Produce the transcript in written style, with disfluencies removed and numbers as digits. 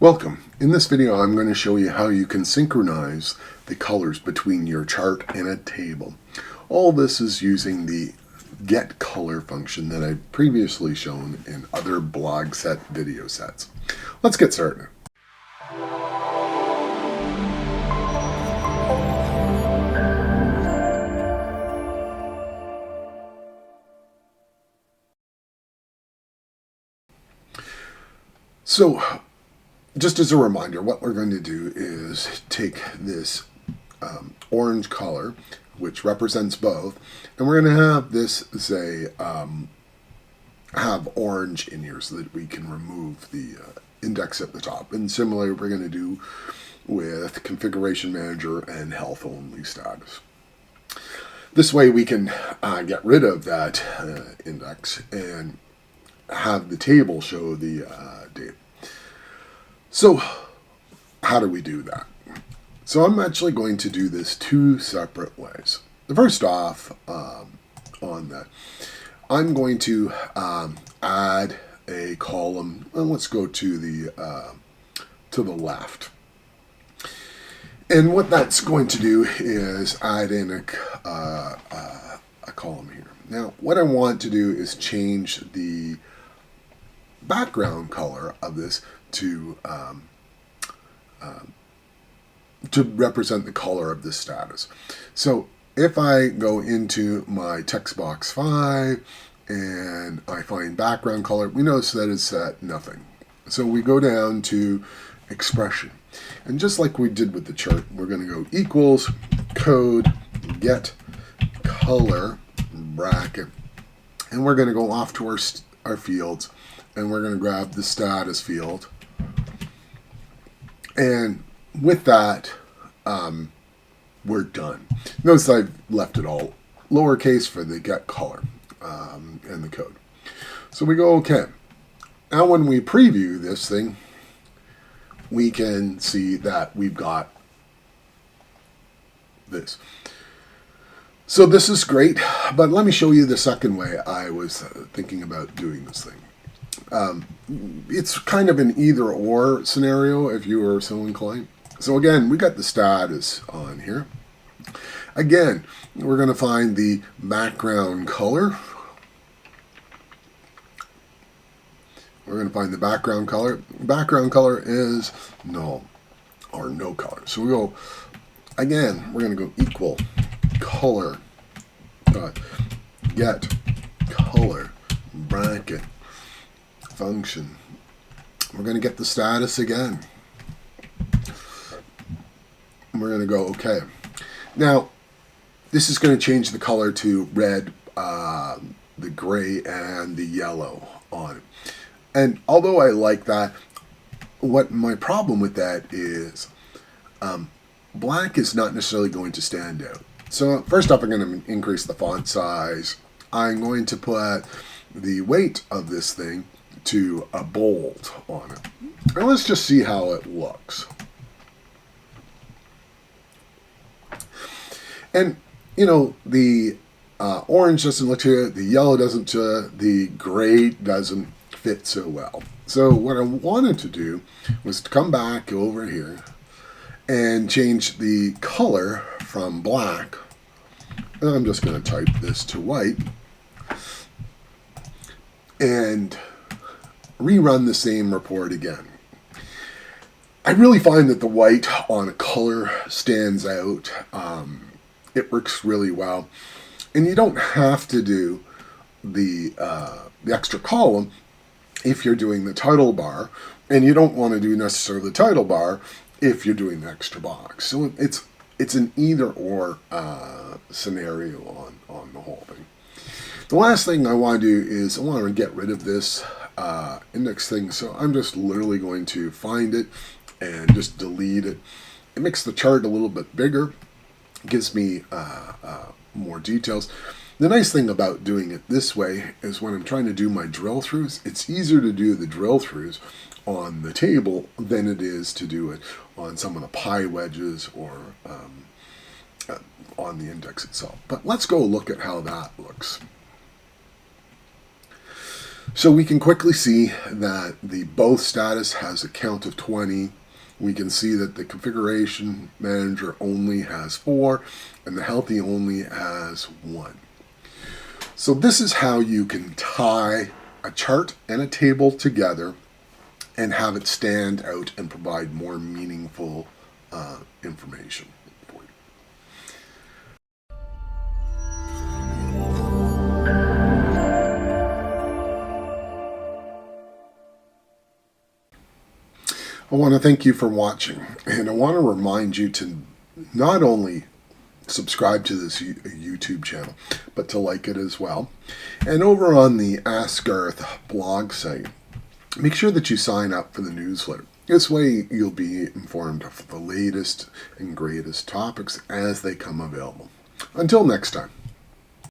Welcome. In this video I'm going to show you how you can synchronize the colors between your chart and a table. All this is using the GetColor function that I've previously shown in other blog set video sets. Let's get started. So, just as a reminder, what we're going to do is take this orange color, which represents both, and we're going to have this say have orange in here so that we can remove the index at the top. And similarly, we're going to do with Configuration Manager and Health Only status. This way we can get rid of that index and have the table show the data. So how do we do that? So I'm actually going to do this two separate ways. The first off, on that, I'm going to add a column, and let's go to the left. And what that's going to do is add in a column here. Now, what I want to do is change the background color of this to represent the color of this status. So if I go into my text box 5 and I find background color, we notice that it's at nothing. So we go down to expression. And just like we did with the chart, we're going to go equals code get color bracket. And we're going to go off to our fields, and we're going to grab the status field. And with that, we're done. Notice I've left it all lowercase for the get color and the code. So we go OK. Now when we preview this thing, we can see that we've got this. So this is great, but let me show you the second way I was thinking about doing this thing. It's kind of an either-or scenario if you are so inclined. So again, we got the status on here. Again, we're going to find the background color. We're going to find the background color. Background color is null or no color. So we go, again, we're going to go equal color get color bracket function. We're going to get the status again. We're going to go OK. Now, this is going to change the color to red, the gray, and the yellow on it. And although I like that, what my problem with that is black is not necessarily going to stand out. So first off, I'm going to increase the font size. I'm going to put the weight of this thing to a bold on it. And let's just see how it looks. And, you know, the orange doesn't look to it, the yellow doesn't to it, the gray doesn't fit so well. So what I wanted to do was to come back over here and change the color from black. And I'm just going to type this to white and rerun the same report again. I really find that the white on a color stands out. It works really well. And you don't have to do the extra column if you're doing the title bar, and you don't want to do necessarily the title bar if you're doing the extra box. So it's an either-or scenario on the whole thing. The last thing I want to do is I want to get rid of this index thing, so I'm just literally going to find it and just delete it. It makes the chart a little bit bigger, gives me more details. The nice thing about doing it this way is when I'm trying to do my drill throughs, it's easier to do the drill throughs on the table than it is to do it on some of the pie wedges or on the index itself. But let's go look at how that looks. So we can quickly see that the both status has a count of 20. We can see that the configuration manager only has 4 and the healthy only has 1. So this is how you can tie a chart and a table together and have it stand out and provide more meaningful information for you. I want to thank you for watching, and I want to remind you to not only subscribe to this YouTube channel, but to like it as well. And over on the Ask Garth blog site, make sure that you sign up for the newsletter. This way you'll be informed of the latest and greatest topics as they come available. Until next time.